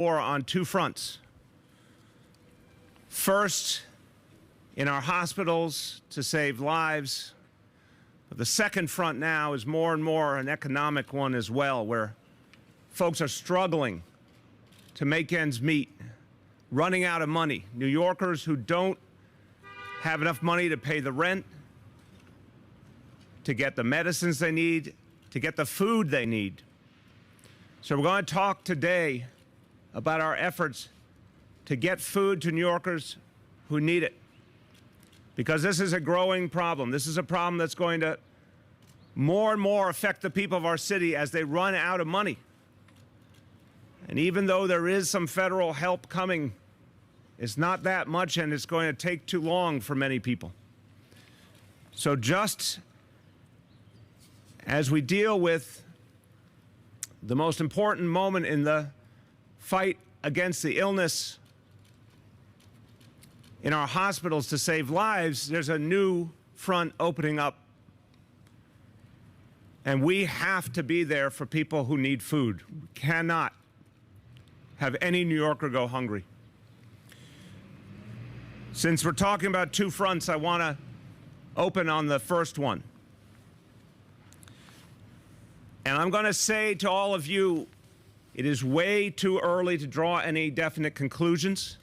war on two fronts. First, in our hospitals to save lives. But the second front now is more and more an economic one as well, where folks are struggling to make ends meet, running out of money. New Yorkers who don't have enough money to pay the rent, to get the medicines they need, to get the food they need. So we're going to talk today about our efforts to get food to New Yorkers who need it. Because this is a growing problem. This is a problem that's going to more and more affect the people of our city as they run out of money. And even though there is some federal help coming, it's not that much, and it's going to take too long for many people. So just as we deal with the most important moment in the fight against the illness in our hospitals to save lives, there's a new front opening up. And we have to be there for people who need food. We cannot have any New Yorker go hungry. Since we're talking about two fronts, I want to open on the first one. And I'm going to say to all of you, it is way too early to draw any definite conclusions.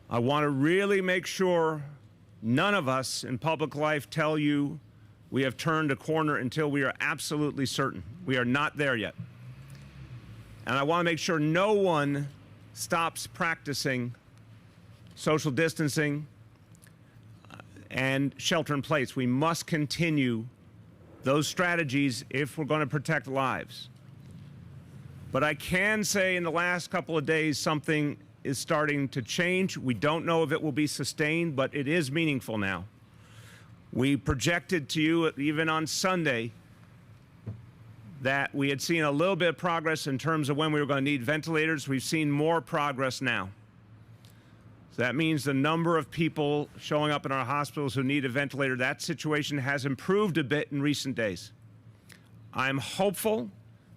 I want to really make sure none of us in public life tell you we have turned a corner until we are absolutely certain. We are not there yet. And I want to make sure no one stops practicing social distancing and shelter in place. We must continue those strategies if we're going to protect lives. But I can say in the last couple of days something is starting to change. We don't know if it will be sustained, but it is meaningful now. We projected to you, even on Sunday, that we had seen a little bit of progress in terms of when we were going to need ventilators. We've seen more progress now. So that means the number of people showing up in our hospitals who need a ventilator, that situation has improved a bit in recent days. I'm hopeful,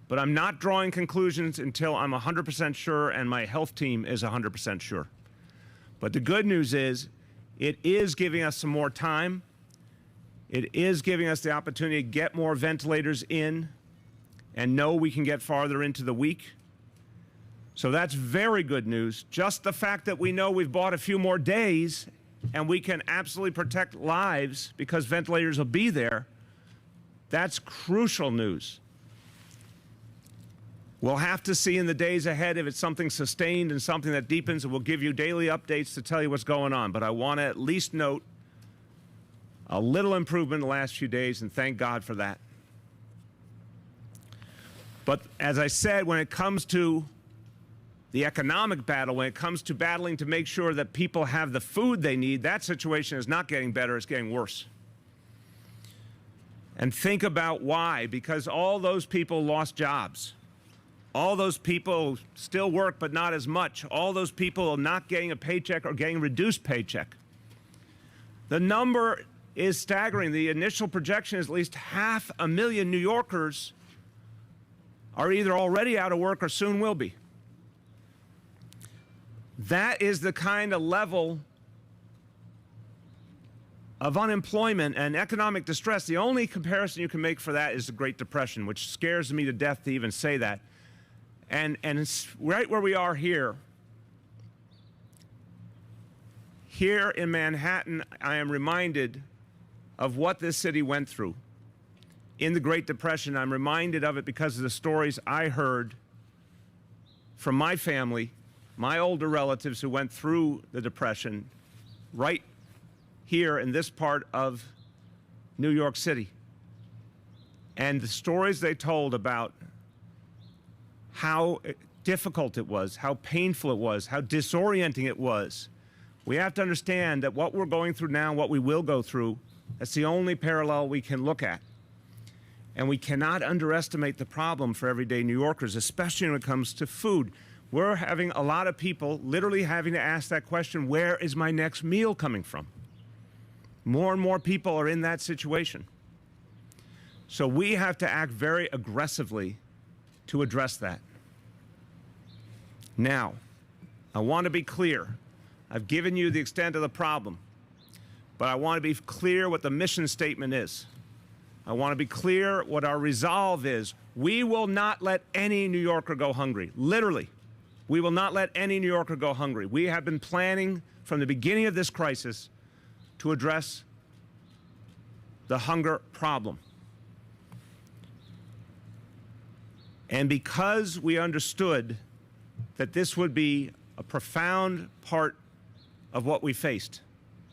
but I'm not drawing conclusions until I'm 100% sure and my health team is 100% sure. But the good news is it is giving us some more time. It is giving us the opportunity to get more ventilators in and know we can get farther into the week. So that's very good news. Just the fact that we know we've bought a few more days and we can absolutely protect lives because ventilators will be there, that's crucial news. We'll have to see in the days ahead if it's something sustained and something that deepens, and we'll give you daily updates to tell you what's going on. But I want to at least note a little improvement in the last few days, and thank God for that. But as I said, when it comes to the economic battle, when it comes to battling to make sure that people have the food they need, that situation is not getting better, it's getting worse. And think about why. Because all those people lost jobs. All those people still work, but not as much. All those people are not getting a paycheck or getting a reduced paycheck. The number is staggering. The initial projection is at least 500,000 New Yorkers are either already out of work or soon will be. That is the kind of level of unemployment and economic distress. The only comparison you can make for that is the Great Depression, which scares me to death to even say that. And it's right where we are here. Here in Manhattan, I am reminded of what this city went through. In the Great Depression, I'm reminded of it because of the stories I heard from my family, my older relatives who went through the Depression right here in this part of New York City. And the stories they told about how difficult it was, how painful it was, how disorienting it was. We have to understand that what we're going through now, what we will go through, that's the only parallel we can look at. And we cannot underestimate the problem for everyday New Yorkers, especially when it comes to food. We're having a lot of people literally having to ask that question, where is my next meal coming from? More and more people are in that situation. So we have to act very aggressively to address that. Now, I want to be clear. I've given you the extent of the problem, but I want to be clear what the mission statement is. I want to be clear what our resolve is. We will not let any New Yorker go hungry. Literally, we will not let any New Yorker go hungry. We have been planning from the beginning of this crisis to address the hunger problem. And because we understood that this would be a profound part of what we faced,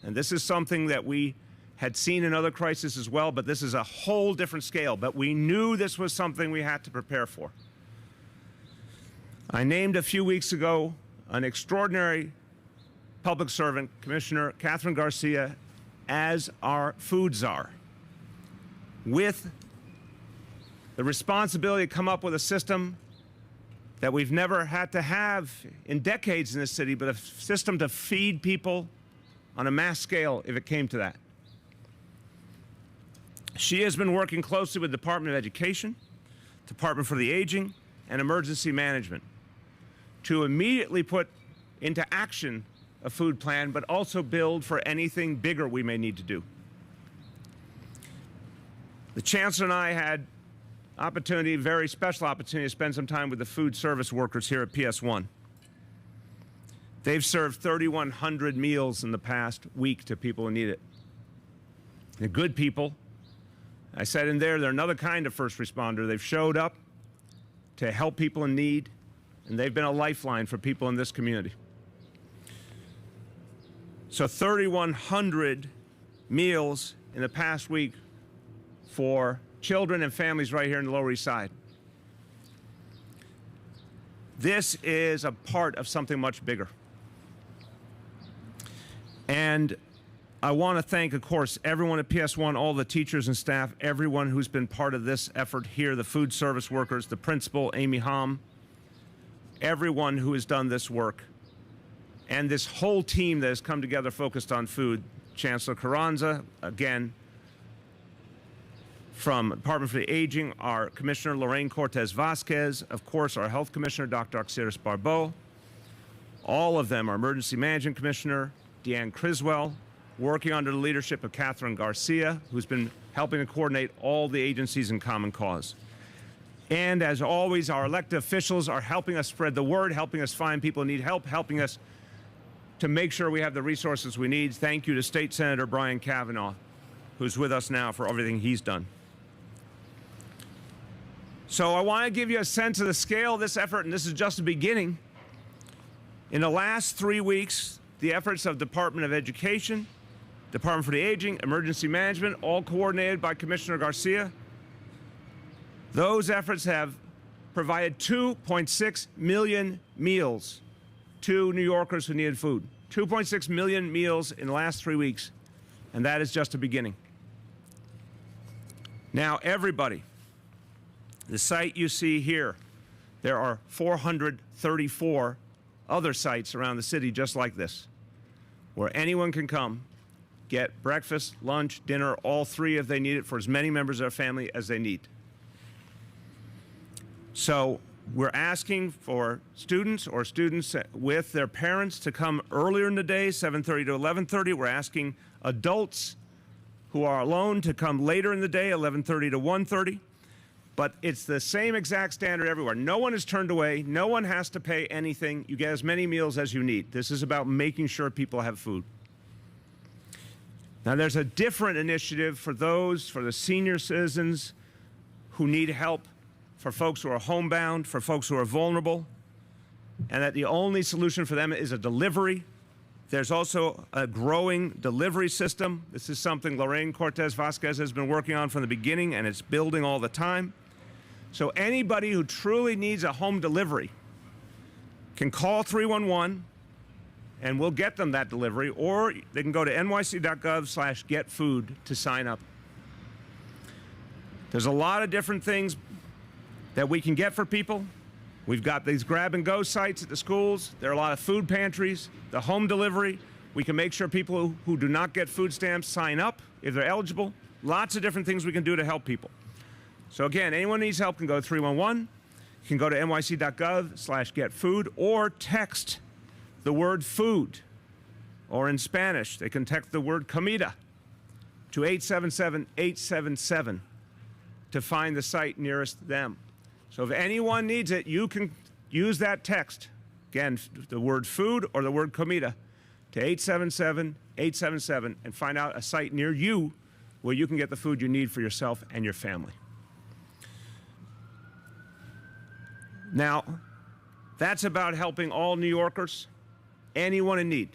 and this is something that we had seen in other crises as well, but this is a whole different scale. But we knew this was something we had to prepare for. I named a few weeks ago an extraordinary public servant, Commissioner Catherine Garcia, as our food czar, with the responsibility to come up with a system that we've never had to have in decades in this city, but a system to feed people on a mass scale if it came to that. She has been working closely with the Department of Education, Department for the Aging, and Emergency Management to immediately put into action a food plan, but also build for anything bigger we may need to do. The Chancellor and I had opportunity, very special opportunity, to spend some time with the food service workers here at PS1. They've served 3,100 meals in the past week to people who need it. They're good people. I said in there, they're another kind of first responder. They've showed up to help people in need, and they've been a lifeline for people in this community. So 3,100 meals in the past week for children and families right here in the Lower East Side. This is a part of something much bigger. And I want to thank, of course, everyone at PS1, all the teachers and staff, everyone who's been part of this effort here, the food service workers, the principal, Amy Hom, everyone who has done this work, and this whole team that has come together focused on food. Chancellor Carranza, again, from Department for the Aging, our Commissioner Lorraine Cortez Vasquez, of course, our Health Commissioner, Dr. Oxiris Barbeau, all of them, our Emergency Management Commissioner, Deanne Criswell, working under the leadership of Catherine Garcia, who's been helping to coordinate all the agencies in common cause. And as always, our elected officials are helping us spread the word, helping us find people who need help, helping us to make sure we have the resources we need. Thank you to State Senator Brian Kavanaugh, who's with us now, for everything he's done. So I want to give you a sense of the scale of this effort, and this is just the beginning. In the last 3 weeks, the efforts of Department of Education, Department for the Aging, Emergency Management, all coordinated by Commissioner Garcia, those efforts have provided 2.6 million meals to New Yorkers who needed food. 2.6 million meals in the last 3 weeks, and that is just the beginning. Now, everybody, the site you see here, there are 434 other sites around the city just like this, where anyone can come, get breakfast, lunch, dinner, all three if they need it, for as many members of their family as they need. So we're asking for students or students with their parents to come earlier in the day, 7:30 to 11:30. We're asking adults who are alone to come later in the day, 11:30 to 1:30. But it's the same exact standard everywhere. No one is turned away. No one has to pay anything. You get as many meals as you need. This is about making sure people have food. Now, there's a different initiative for the senior citizens who need help, for folks who are homebound, for folks who are vulnerable, and that the only solution for them is a delivery. There's also a growing delivery system. This is something Lorraine Cortez Vasquez has been working on from the beginning, and it's building all the time. So anybody who truly needs a home delivery can call 311, and we'll get them that delivery, or they can go to nyc.gov/getfood to sign up. There's a lot of different things that we can get for people. We've got these grab-and-go sites at the schools. There are a lot of food pantries, the home delivery. We can make sure people who do not get food stamps sign up if they're eligible. Lots of different things we can do to help people. So again, anyone who needs help can go to 311, You can go to nyc.gov/getfood or text the word food, or in Spanish, they can text the word comida to 877-877 to find the site nearest them. So if anyone needs it, you can use that text, again, the word food or the word comida, to 877-877 and find out a site near you where you can get the food you need for yourself and your family. Now, that's about helping all New Yorkers, anyone in need.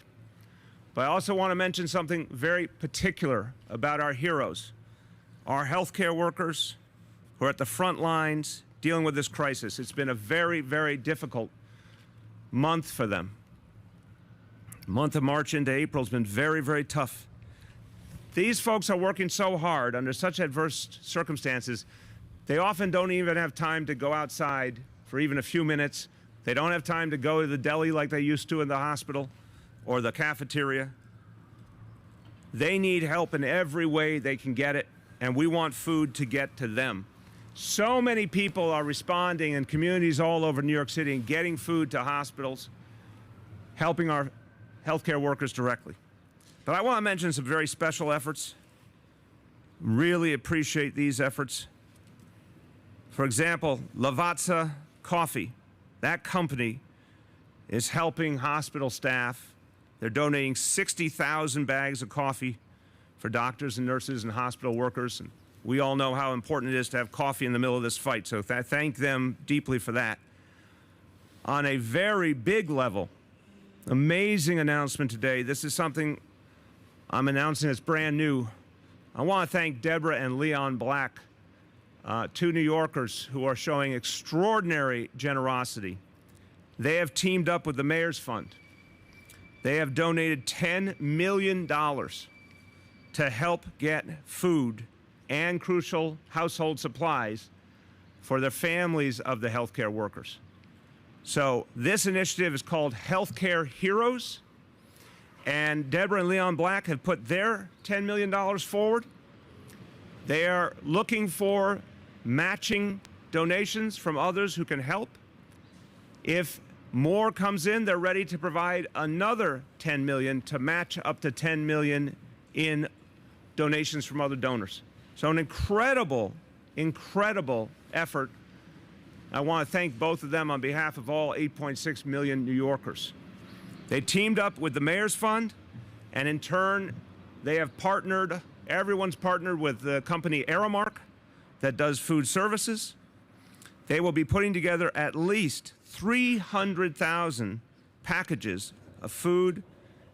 But I also want to mention something very particular about our heroes, our healthcare workers who are at the front lines dealing with this crisis. It's been a very, very difficult month for them. The month of March into April has been very, very tough. These folks are working so hard under such adverse circumstances, they often don't even have time to go outside for even a few minutes. They don't have time to go to the deli like they used to in the hospital or the cafeteria. They need help in every way they can get it, and we want food to get to them. So many people are responding in communities all over New York City and getting food to hospitals, helping our healthcare workers directly. But I want to mention some very special efforts. Really appreciate these efforts. For example, Lavazza Coffee, that company is helping hospital staff. They're donating 60,000 bags of coffee for doctors and nurses and hospital workers. And we all know how important it is to have coffee in the middle of this fight, so thank them deeply for that. On a very big level, amazing announcement today. This is something I'm announcing that's brand new. I want to thank Deborah and Leon Black, two New Yorkers who are showing extraordinary generosity. They have teamed up with the Mayor's Fund. They have donated $10 million to help get food and crucial household supplies for the families of the healthcare workers. So this initiative is called Healthcare Heroes, and Deborah and Leon Black have put their $10 million forward. They are looking for matching donations from others who can help. If more comes in, they're ready to provide another $10 million to match up to $10 million in donations from other donors. So an incredible, incredible effort. I want to thank both of them on behalf of all 8.6 million New Yorkers. They teamed up with the Mayor's Fund, and in turn, they have partnered, everyone's partnered with the company Aramark that does food services. They will be putting together at least 300,000 packages of food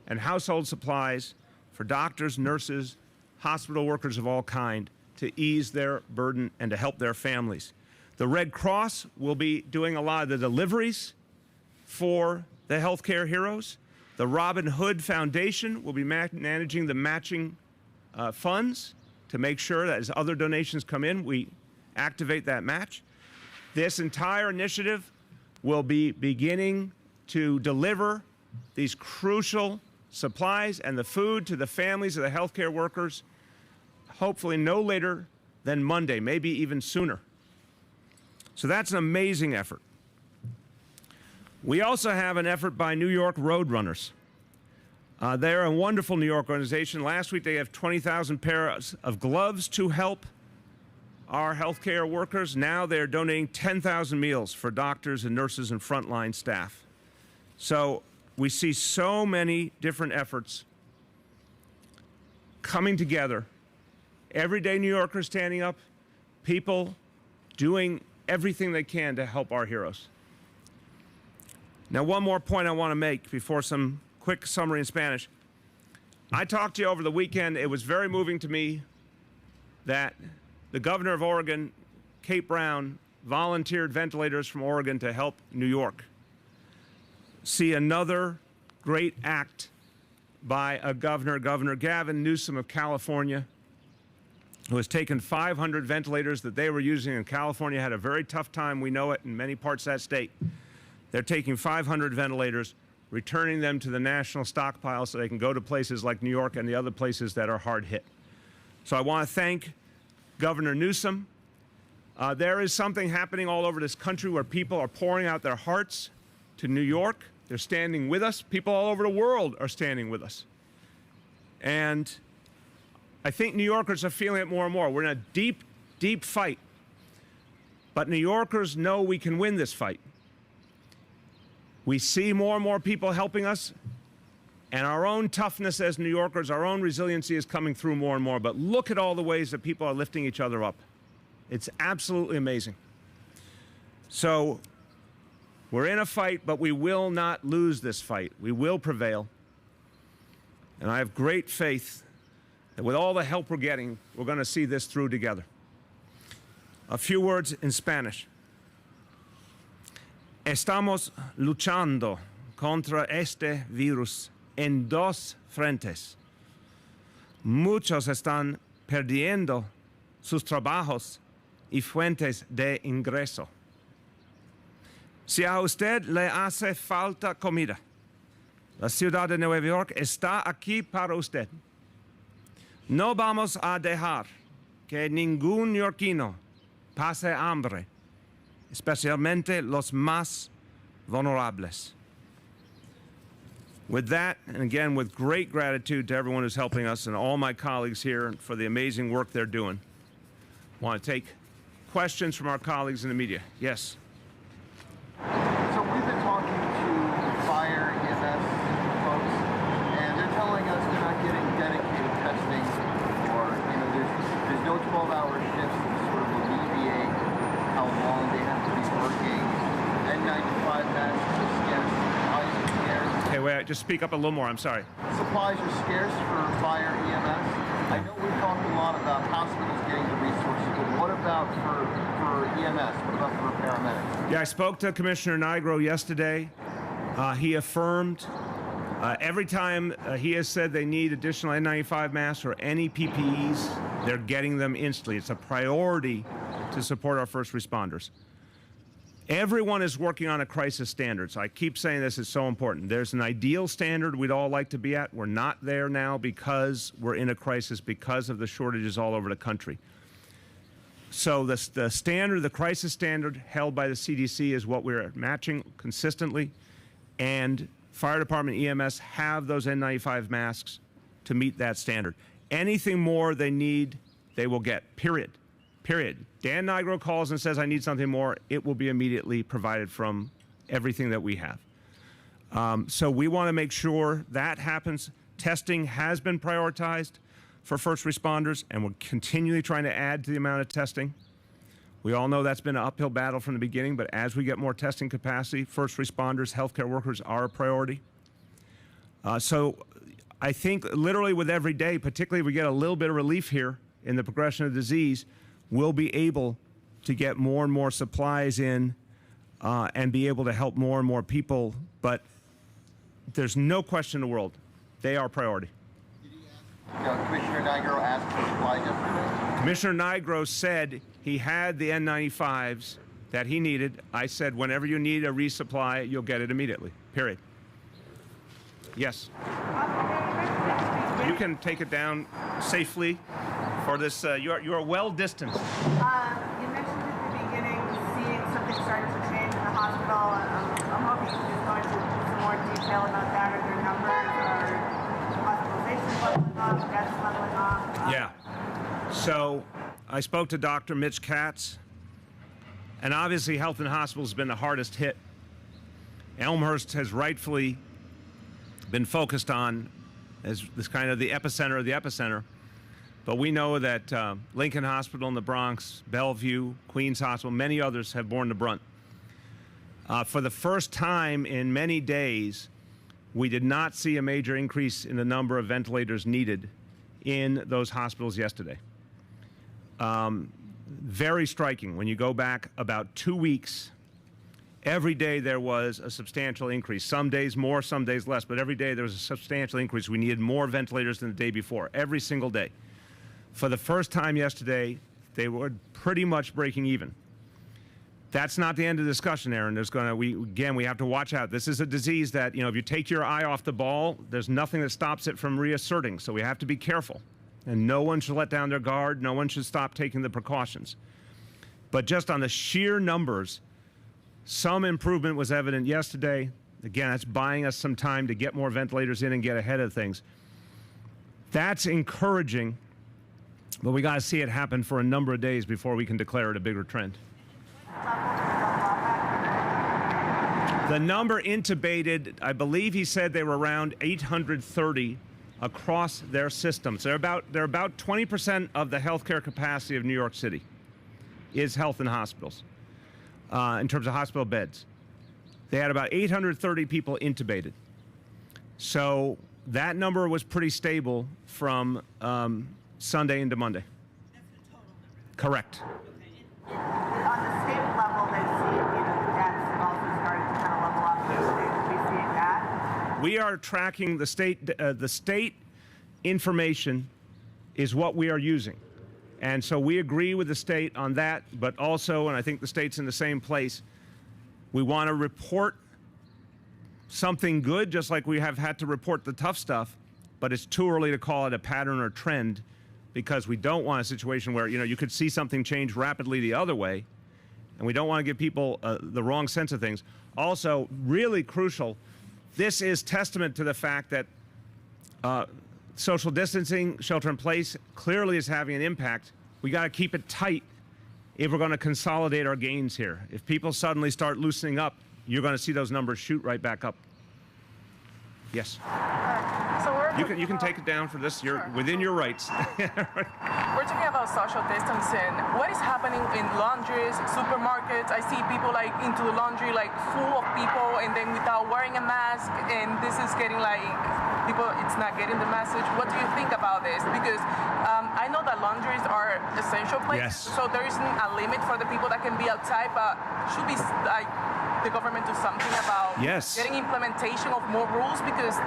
and household supplies for doctors, nurses, hospital workers of all kind to ease their burden and to help their families. The Red Cross will be doing a lot of the deliveries for the healthcare heroes. The Robin Hood Foundation will be managing the matching funds to make sure that as other donations come in, we activate that match. This entire initiative will be beginning to deliver these crucial supplies and the food to the families of the healthcare workers, hopefully no later than Monday, maybe even sooner. So that's an amazing effort. We also have an effort by New York Roadrunners. They're a wonderful New York organization. Last week they have 20,000 pairs of gloves to help our healthcare workers. Now they're donating 10,000 meals for doctors and nurses and frontline staff. So we see so many different efforts coming together. Everyday New Yorkers standing up, people doing everything they can to help our heroes. Now, one more point I want to make before some quick summary in Spanish. I talked to you over the weekend. It was very moving to me that the governor of Oregon, Kate Brown, volunteered ventilators from Oregon to help New York. See another great act by a governor, Governor Gavin Newsom of California, who has taken 500 ventilators that they were using in California, had a very tough time, we know it, in many parts of that state. They're taking 500 ventilators, returning them to the national stockpile so they can go to places like New York and the other places that are hard hit. So I want to thank Governor Newsom. There is something happening all over this country where people are pouring out their hearts to New York. They're standing with us. People all over the world are standing with us. And I think New Yorkers are feeling it more and more. We're in a deep, deep fight. But New Yorkers know we can win this fight. We see more and more people helping us, and our own toughness as New Yorkers, our own resiliency is coming through more and more. But look at all the ways that people are lifting each other up. It's absolutely amazing. So we're in a fight, but we will not lose this fight. We will prevail. And I have great faith that with all the help we're getting, we're going to see this through together. A few words in Spanish. Estamos luchando contra este virus en dos frentes. Muchos están perdiendo sus trabajos y fuentes de ingreso. Si a usted le hace falta comida, la ciudad de Nueva York está aquí para usted. No vamos a dejar que ningún neoyorquino pase hambre, especialmente los más vulnerables. With that, and again, with great gratitude to everyone who's helping us and all my colleagues here for the amazing work they're doing, I want to take questions from our colleagues in the media. Yes? So we've been talking to fire EMS folks, and they're telling us they're not getting dedicated testing, or there's no 12-hour shifts to sort of alleviate how long they have to be working. N95 masks are scarce, supplies are scarce. Okay, wait, just speak up a little more, I'm sorry. Supplies are scarce for fire EMS. I know we've talked a lot about hospitals getting the resources, but what about for EMS? What about for paramedics? Yeah, I spoke to Commissioner Nigro yesterday. He affirmed every time he has said they need additional N95 masks or any PPEs, they're getting them instantly. It's a priority to support our first responders. Everyone is working on a crisis standard, so I keep saying this is so important. There's an ideal standard we'd all like to be at. We're not there now because we're in a crisis, because of the shortages all over the country. So the standard, the crisis standard held by the CDC is what we're matching consistently, and fire department EMS have those N95 masks to meet that standard. Anything more they need, they will get, period. Period. Dan Nigro calls and says, I need something more. It will be immediately provided from everything that we have. So we want to make sure that happens. Testing has been prioritized for first responders, and we're continually trying to add to the amount of testing. We all know that's been an uphill battle from the beginning, but as we get more testing capacity, first responders, healthcare workers are a priority. So I think literally with every day, particularly if we get a little bit of relief here in the progression of disease, we'll be able to get more and more supplies in and be able to help more and more people. But there's no question in the world, they are a priority. Commissioner Nigro asked for supplies yesterday? Commissioner Nigro said he had the N95s that he needed. I said, whenever you need a resupply, you'll get it immediately, period. Yes? You can take it down safely. For this, you are well distanced. You mentioned at the beginning seeing something starting to change in the hospital. I'm hoping you can just go into some more detail about that. Are there numbers or hospitalizations leveling off, deaths leveling off? Yeah. So I spoke to Dr. Mitch Katz, and obviously health in hospitals has been the hardest hit. Elmhurst has rightfully been focused on as this kind of the epicenter of the epicenter. But we know that Lincoln Hospital in the Bronx, Bellevue, Queens Hospital, many others have borne the brunt. For the first time in many days, we did not see a major increase in the number of ventilators needed in those hospitals yesterday. Very striking. When you go back about 2 weeks, every day there was a substantial increase. Some days more, some days less, but every day there was a substantial increase. We needed more ventilators than the day before, every single day. For the first time yesterday, they were pretty much breaking even. That's not the end of the discussion, Aaron. We have to watch out. This is a disease that, if you take your eye off the ball, there's nothing that stops it from reasserting. So we have to be careful. And no one should let down their guard. No one should stop taking the precautions. But just on the sheer numbers, some improvement was evident yesterday. Again, that's buying us some time to get more ventilators in and get ahead of things. That's encouraging, but we got to see it happen for a number of days before we can declare it a bigger trend. The number intubated, I believe he said they were around 830 across their systems. They're about 20% of the healthcare capacity of New York City is health and hospitals in terms of hospital beds. They had about 830 people intubated. So that number was pretty stable from Sunday into Monday. That's the total number. Correct. Okay. On the state level, they see, the deaths have also started to kind of level off. We see that. We are tracking the state information is what we are using. And so we agree with the state on that, but also, and I think the state's in the same place, we want to report something good, just like we have had to report the tough stuff, but it's too early to call it a pattern or trend because we don't want a situation where, you could see something change rapidly the other way, and we don't want to give people the wrong sense of things. Also, really crucial, this is testament to the fact that social distancing, shelter in place, clearly is having an impact. We got to keep it tight if we're going to consolidate our gains here. If people suddenly start loosening up, you're going to see those numbers shoot right back up. Yes. So You can take it down for this. You're within your rights. we're talking about social distancing. What is happening in laundries, supermarkets? I see people into the laundry full of people and then without wearing a mask, and this is getting people, it's not getting the message. What do you think about this? Because I know that laundries are essential places, so there isn't a limit for the people that can be outside, but should be the government do something about getting implementation of more rules, because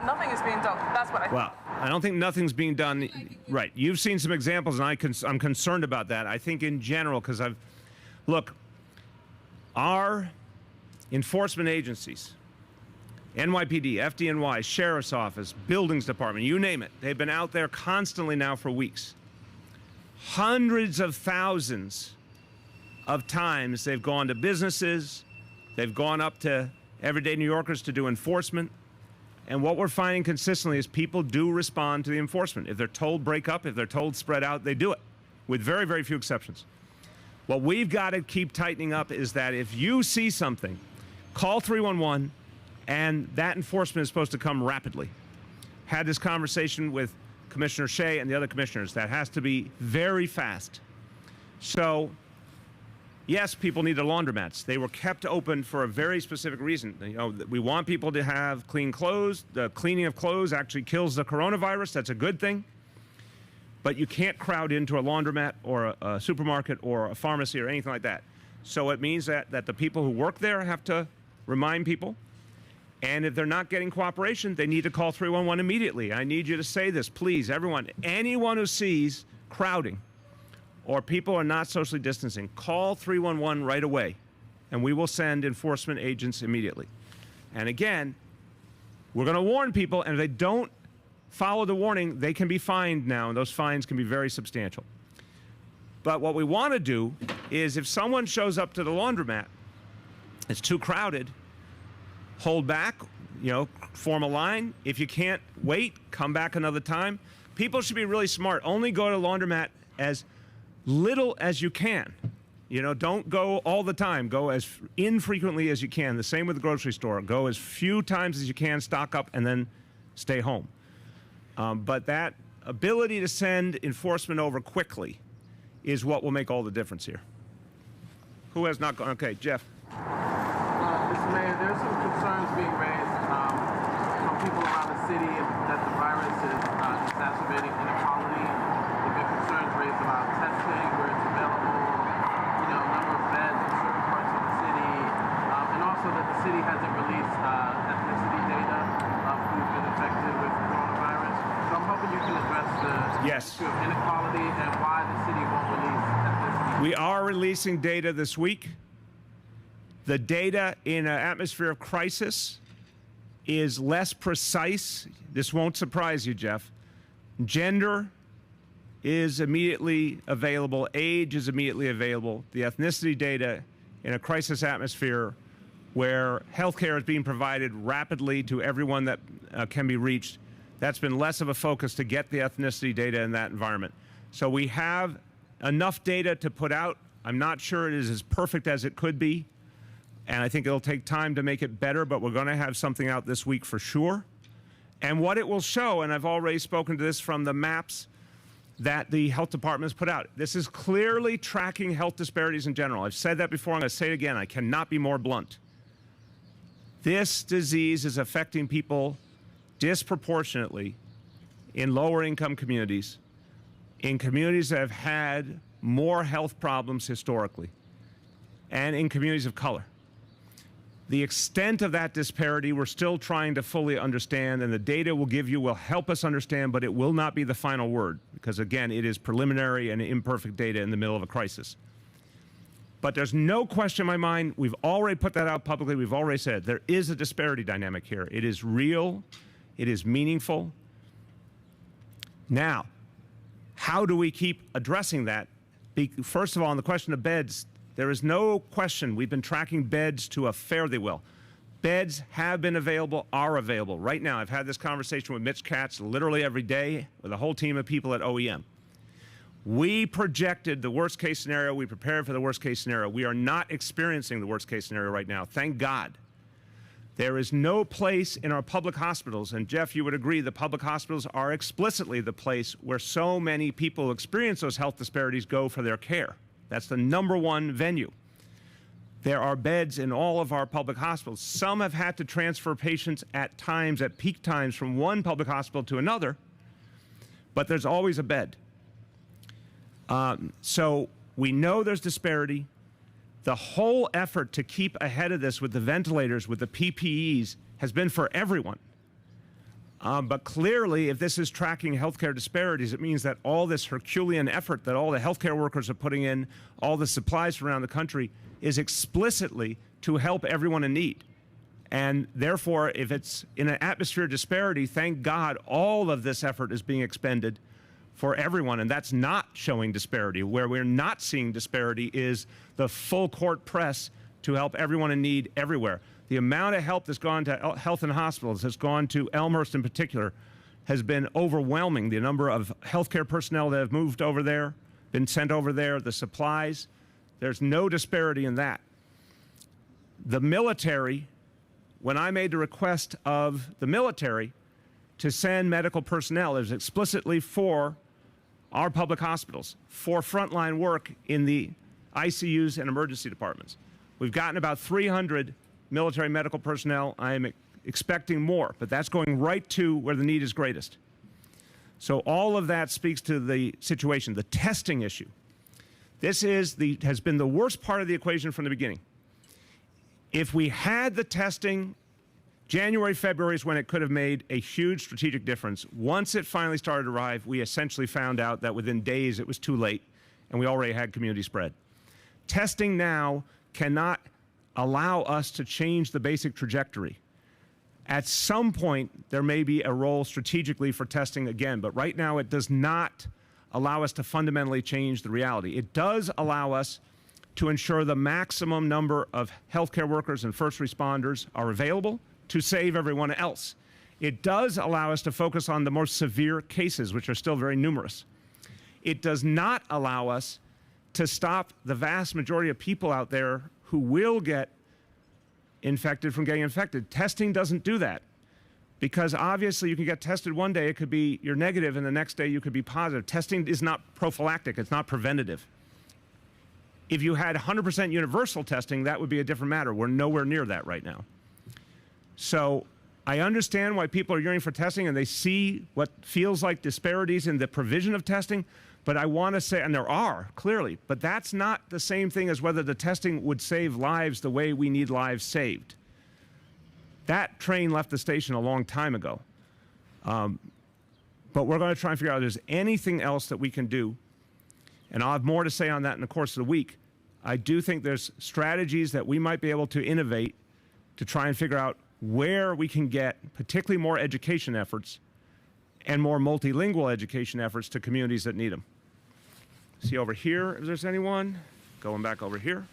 nothing is being done. That's what I think. Well, I don't think nothing's being done. Right. You've seen some examples, and I'm concerned about that. I think in general, because look, our enforcement agencies, NYPD, FDNY, Sheriff's Office, Buildings Department, you name it, they've been out there constantly now for weeks. Hundreds of thousands of times they've gone to businesses, they've gone up to everyday New Yorkers to do enforcement. And what we're finding consistently is people do respond to the enforcement. If they're told break up, if they're told spread out, they do it, with very, very few exceptions. What we've got to keep tightening up is that if you see something, call 311, and that enforcement is supposed to come rapidly. Had this conversation with Commissioner Shea and the other commissioners. That has to be very fast. So, yes, people need the laundromats. They were kept open for a very specific reason. We want people to have clean clothes. The cleaning of clothes actually kills the coronavirus. That's a good thing. But you can't crowd into a laundromat or a supermarket or a pharmacy or anything like that. So it means that the people who work there have to remind people. And if they're not getting cooperation, they need to call 311 immediately. I need you to say this, please, everyone. Anyone who sees crowding or people are not socially distancing, call 311 right away, and we will send enforcement agents immediately. And again, we're going to warn people, and if they don't follow the warning, they can be fined now, and those fines can be very substantial. But what we want to do is if someone shows up to the laundromat, it's too crowded, hold back, form a line. If you can't wait, come back another time. People should be really smart. Only go to the laundromat as little as you can. Don't go all the time. Go as infrequently as you can. The same with the grocery store. Go as few times as you can, stock up, and then stay home. But that ability to send enforcement over quickly is what will make all the difference here. Who has not gone? Okay, Jeff. Mr. Mayor, there's some concerns being raised from people around the city that the virus is exacerbating inequality. There have been concerns raised about testing, where it's available, number of beds in certain parts of the city, and also that the city hasn't released ethnicity data of who's been infected with coronavirus. So I'm hoping you can address the issue of inequality and why the city won't release ethnicity. We are releasing data this week. The data in an atmosphere of crisis is less precise. This won't surprise you, Jeff. Gender is immediately available, age is immediately available, the ethnicity data in a crisis atmosphere where healthcare is being provided rapidly to everyone that can be reached, that's been less of a focus to get the ethnicity data in that environment. So we have enough data to put out. I'm not sure it is as perfect as it could be, and I think it'll take time to make it better, but we're going to have something out this week for sure. And what it will show, and I've already spoken to this from the maps that the health department has put out, this is clearly tracking health disparities in general. I've said that before, I'm going to say it again. I cannot be more blunt. This disease is affecting people disproportionately in lower income communities, in communities that have had more health problems historically, and in communities of color. The extent of that disparity we're still trying to fully understand, and the data will help us understand, but it will not be the final word, because again, it is preliminary and imperfect data in the middle of a crisis. But there's no question in my mind, we've already put that out publicly, we've already said there is a disparity dynamic here. It is real, it is meaningful. Now, how do we keep addressing that? First of all, on the question of beds, there is no question we've been tracking beds to a fairly well. Beds have been available, are available. Right now, I've had this conversation with Mitch Katz literally every day with a whole team of people at OEM. We projected the worst case scenario. We prepared for the worst case scenario. We are not experiencing the worst case scenario right now. Thank God. There is no place in our public hospitals, and Jeff, you would agree, the public hospitals are explicitly the place where so many people who experience those health disparities go for their care. That's the #1 venue. There are beds in all of our public hospitals. Some have had to transfer patients at times, at peak times, from one public hospital to another, but there's always a bed. So we know there's disparity. The whole effort to keep ahead of this with the ventilators, with the PPEs, has been for everyone. But clearly, if this is tracking healthcare disparities, it means that all this Herculean effort that all the healthcare workers are putting in, all the supplies from around the country, is explicitly to help everyone in need. And therefore, if it's in an atmosphere of disparity, thank God all of this effort is being expended for everyone, and that's not showing disparity. Where we're not seeing disparity is the full court press to help everyone in need everywhere. The amount of help that's gone to health and hospitals, has gone to Elmhurst in particular, has been overwhelming. The number of healthcare personnel that have moved over there, been sent over there, the supplies, there's no disparity in that. The military, when I made the request of the military to send medical personnel, it was explicitly for our public hospitals, for frontline work in the ICUs and emergency departments. We've gotten about 300 military medical personnel. I'm expecting more, but that's going right to where the need is greatest. So all of that speaks to the situation, the testing issue. This has been the worst part of the equation from the beginning. If we had the testing, January, February is when it could have made a huge strategic difference. Once it finally started to arrive, we essentially found out that within days it was too late, and we already had community spread. Testing now cannot allow us to change the basic trajectory. At some point, there may be a role strategically for testing again, but right now it does not allow us to fundamentally change the reality. It does allow us to ensure the maximum number of healthcare workers and first responders are available to save everyone else. It does allow us to focus on the more severe cases, which are still very numerous. It does not allow us to stop the vast majority of people out there who will get infected from getting infected. Testing doesn't do that, because obviously you can get tested one day, it could be you're negative, and the next day you could be positive. Testing is not prophylactic, it's not preventative. If you had 100% universal testing, that would be a different matter. We're nowhere near that right now. So I understand why people are yearning for testing, and they see what feels like disparities in the provision of testing, but I want to say, and there are, clearly, but that's not the same thing as whether the testing would save lives the way we need lives saved. That train left the station a long time ago. But we're going to try and figure out if there's anything else that we can do, and I'll have more to say on that in the course of the week. I do think there's strategies that we might be able to innovate to try and figure out where we can get particularly more education efforts and more multilingual education efforts to communities that need them. See over here if there's anyone. Going back over here.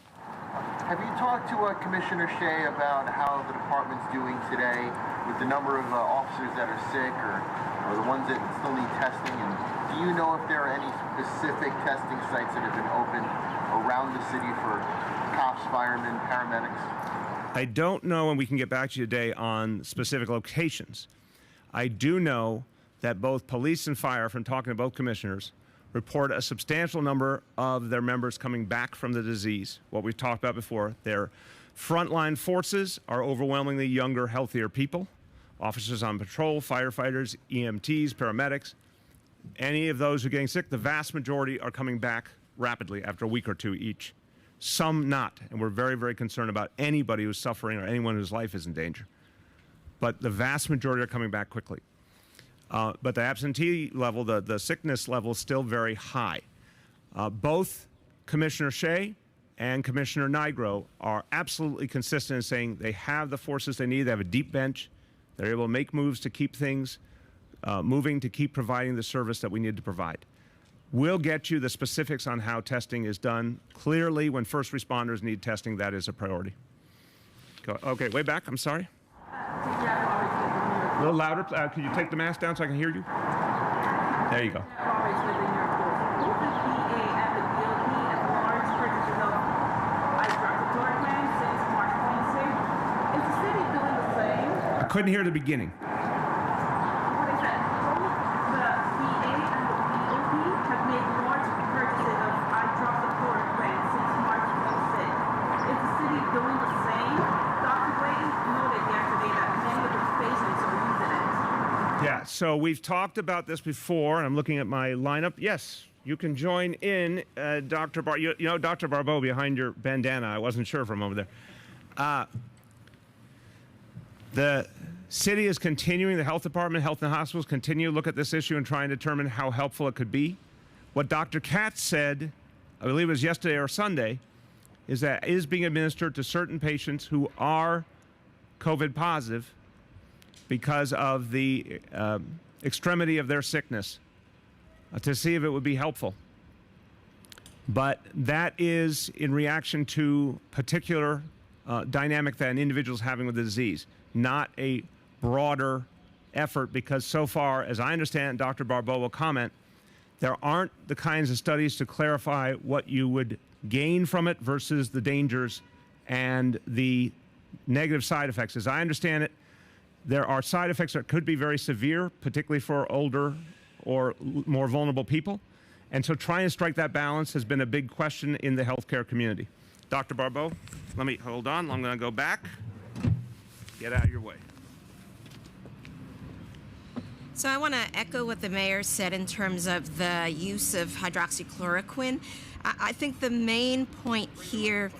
Have you talked to Commissioner Shea about how the department's doing today with the number of officers that are sick or the ones that still need testing? And do you know if there are any specific testing sites that have been opened around the city for cops, firemen, paramedics? I don't know, and we can get back to you today on specific locations. I do know that both police and fire, from talking to both commissioners, report a substantial number of their members coming back from the disease. What we've talked about before, their frontline forces are overwhelmingly younger, healthier people. Officers on patrol, firefighters, EMTs, paramedics. Any of those who are getting sick, the vast majority are coming back rapidly after a week or two each. Some not, and we're very, very concerned about anybody who's suffering or anyone whose life is in danger. But the vast majority are coming back quickly. But the absentee level, the sickness level is still very high. Both Commissioner Shea and Commissioner Nigro are absolutely consistent in saying they have the forces they need. They have a deep bench. They're able to make moves to keep things moving, to keep providing the service that we need to provide. We'll get you the specifics on how testing is done. Clearly, when first responders need testing, that is a priority. Okay, way back. I'm sorry. A little louder. Could you take the mask down so I can hear you? There you go. I couldn't hear the beginning. Yeah, so we've talked about this before, and I'm looking at my lineup. Yes, you can join in, Dr. You know Dr. Barbeau behind your bandana. I wasn't sure from over there. The city is continuing, the health department, health and hospitals continue to look at this issue and try and determine how helpful it could be. What Dr. Katz said, I believe it was yesterday or Sunday, is that it is being administered to certain patients who are COVID positive because of the extremity of their sickness, to see if it would be helpful. But that is in reaction to particular dynamic that an individual is having with the disease, not a broader effort, because so far, as I understand, Dr. Barbeau will comment, there aren't the kinds of studies to clarify what you would gain from it versus the dangers and the negative side effects. As I understand it, there are side effects that could be very severe, particularly for older or more vulnerable people. And so trying to strike that balance has been a big question in the healthcare community. Dr. Barbeau, let me hold on. I'm going to go back. Get out of your way. So I want to echo what the mayor said in terms of the use of hydroxychloroquine. I think the main point here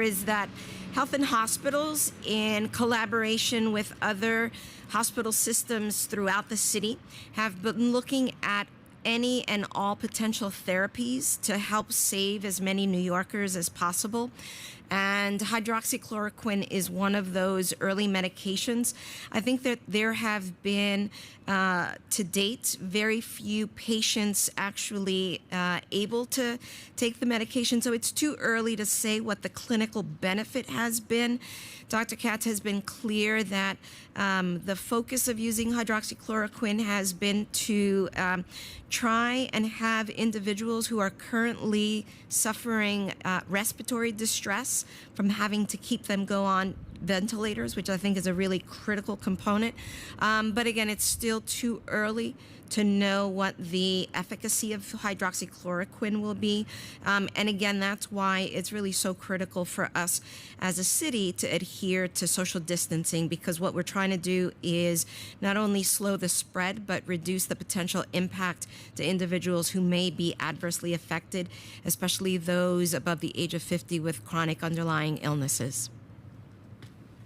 is that health and hospitals, in collaboration with other hospital systems throughout the city, have been looking at any and all potential therapies to help save as many New Yorkers as possible. And hydroxychloroquine is one of those early medications. I think that there have been, to date, very few patients actually able to take the medication. So it's too early to say what the clinical benefit has been. Dr. Katz has been clear that the focus of using hydroxychloroquine has been to try and have individuals who are currently suffering respiratory distress from having to keep them go on ventilators, which I think is a really critical component. But again, it's still too early to know what the efficacy of hydroxychloroquine will be. And again, that's why it's really so critical for us as a city to adhere to social distancing, because what we're trying to do is not only slow the spread, but reduce the potential impact to individuals who may be adversely affected, especially those above the age of 50 with chronic underlying illnesses.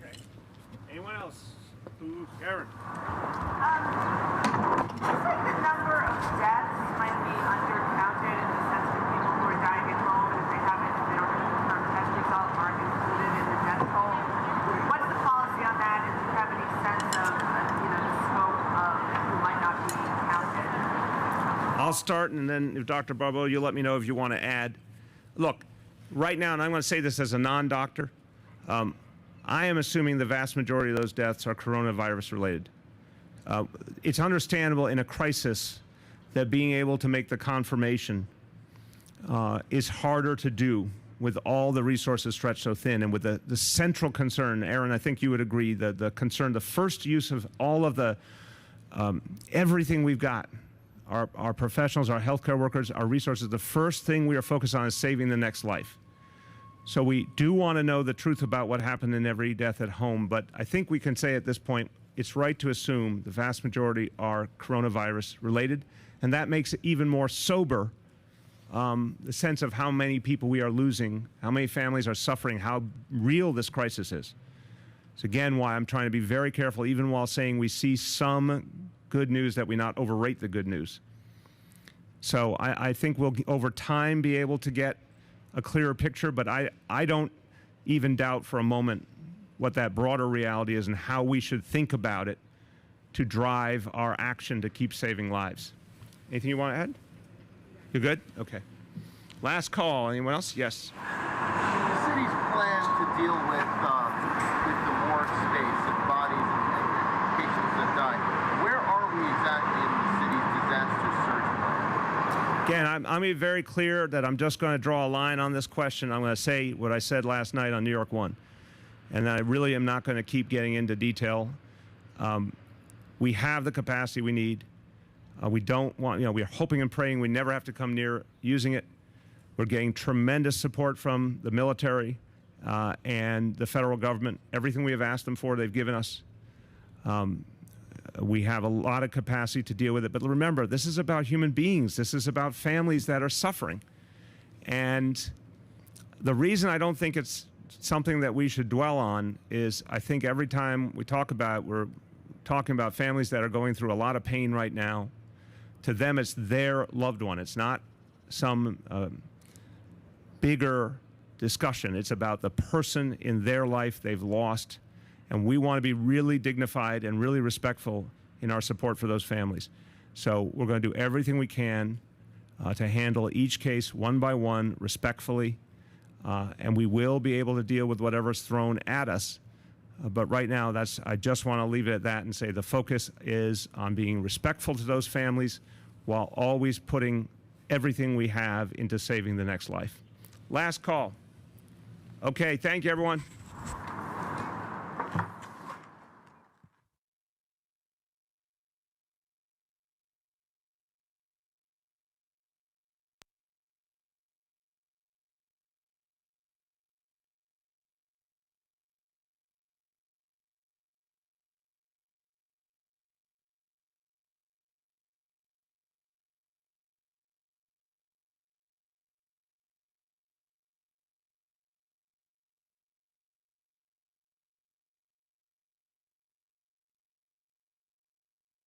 Okay. Anyone else? Karen. Looks like the number of deaths might be undercounted in the sense that people who are dying at home, and if they don't have a confirmed test result, aren't included in the death toll. What's the policy on that? And do you have any sense of, the scope of who might not be counted? I'll start, and then if Dr. Barbeau, you'll let me know if you want to add. Look, right now, and I'm going to say this as a non-doctor, I am assuming the vast majority of those deaths are coronavirus related. It's understandable in a crisis that being able to make the confirmation is harder to do with all the resources stretched so thin, and with the central concern, Aaron, I think you would agree, the concern, the first use of all of the everything we've got, our professionals, our healthcare workers, our resources, the first thing we are focused on is saving the next life. So we do want to know the truth about what happened in every death at home, but I think we can say at this point, it's right to assume the vast majority are coronavirus related, and that makes it even more sober, the sense of how many people we are losing, how many families are suffering, how real this crisis is. It's again why I'm trying to be very careful, even while saying we see some good news, that we not overrate the good news. So I think we'll, over time, be able to get a clearer picture, but I don't even doubt for a moment what that broader reality is and how we should think about it to drive our action to keep saving lives. Anything you want to add? You're good? Okay. Last call. Anyone else? Yes. The city's plan to deal with the morgue space and bodies and patients that die. Where are we exactly in the city's disaster surge plan? Again, I'm going to be very clear that I'm just going to draw a line on this question. I'm going to say what I said last night on New York One. And I really am not going to keep getting into detail. We have the capacity we need. We don't want, we are hoping and praying we never have to come near using it. We're getting tremendous support from the military and the federal government. Everything we have asked them for, they've given us. We have a lot of capacity to deal with it. But remember, this is about human beings. This is about families that are suffering. And the reason I don't think it's something that we should dwell on is, I think every time we talk about it, we're talking about families that are going through a lot of pain right now. To them, it's their loved one. It's not some bigger discussion. It's about the person in their life they've lost. And we want to be really dignified and really respectful in our support for those families. So we're going to do everything we can to handle each case one by one, respectfully. And we will be able to deal with whatever's thrown at us. But right now, I just want to leave it at that and say the focus is on being respectful to those families while always putting everything we have into saving the next life. Last call. Okay, thank you, everyone.